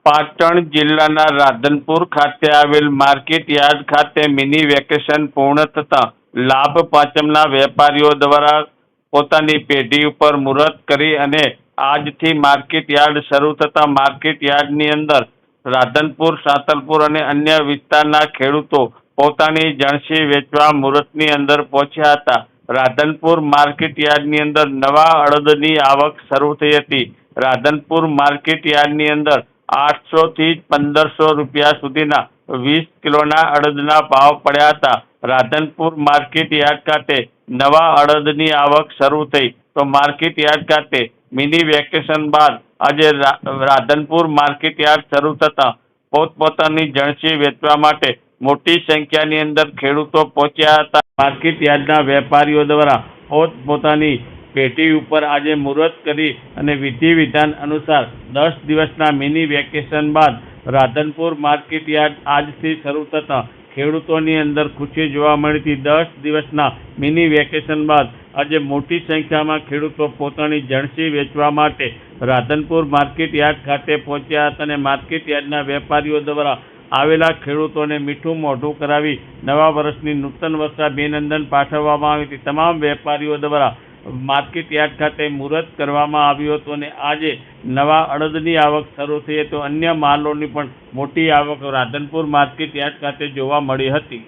પાટણ જિલ્લાના રાધનપુર ખાતે આવેલ માર્કેટ યાર્ડ ખાતે મિની વેકેશન પૂર્ણ થતાં લાભ પાંચમના વેપારીઓ દ્વારા પોતાની પેઢી ઉપર મુહૂર્ત કરી અને આજથી માર્કેટ યાર્ડ શરૂ થતાં માર્કેટ યાર્ડની અંદર રાધનપુર, સાંતલપુર અને અન્ય વિસ્તારના ખેડૂતો પોતાની જણસી વેચવા મુહૂર્તની અંદર પહોંચ્યા હતા. રાધનપુર માર્કેટ યાર્ડની અંદર નવા અડદની આવક શરૂ થઈ હતી. રાધનપુર માર્કેટ યાર્ડની અંદર 800 થી 1500 રૂપિયા સુધીના 20 કિલોના અડદના ભાવ પડ્યા હતા. રાધનપુર માર્કેટ યાર્ડ ખાતે નવા અડદની આવક શરૂ થઈ તો માર્કેટ યાર્ડ ખાતે મિની વેકેશન બાદ આજે રાધનપુર માર્કેટ યાર્ડ શરૂ થતાં પોતપોતાની જણસી વેચવા માટે મોટી સંખ્યાની અંદર ખેડૂતો પહોંચ્યા હતા. માર્કેટ યાર્ડના વેપારીઓ દ્વારા પોતપોતાની પેઢી ઉપર આજે મુહૂર્ત કરી અને વિધિ વિધાન અનુસાર 10 દિવસના મિની વેકેશન બાદ રાધનપુર માર્કેટ યાર્ડ આજથી શરૂ થતાં ખેડૂતોની અંદર ખુશી જોવા મળી હતી. 10 દિવસના મિની વેકેશન બાદ આજે મોટી સંખ્યામાં ખેડૂતો પોતાની જણસી વેચવા માટે રાધનપુર માર્કેટ યાર્ડ ખાતે પહોંચ્યા હતા અને માર્કેટ યાર્ડના વેપારીઓ દ્વારા આવેલા ખેડૂતોને મીઠું મોઢું કરાવી નવા વર્ષની નૂતન વર્ષ અભિનંદન પાઠવવામાં આવી હતી. તમામ વેપારીઓ દ્વારા માર્કેટ યાર્ડ ખાતે મુહૂર્ત કરવામાં આવ્યું હતું અને આજે નવા અડદની આવક શરૂ થઈ તો અન્ય માલોની પણ મોટી આવક રાધનપુર માર્કેટ યાર્ડ ખાતે જોવા મળી હતી.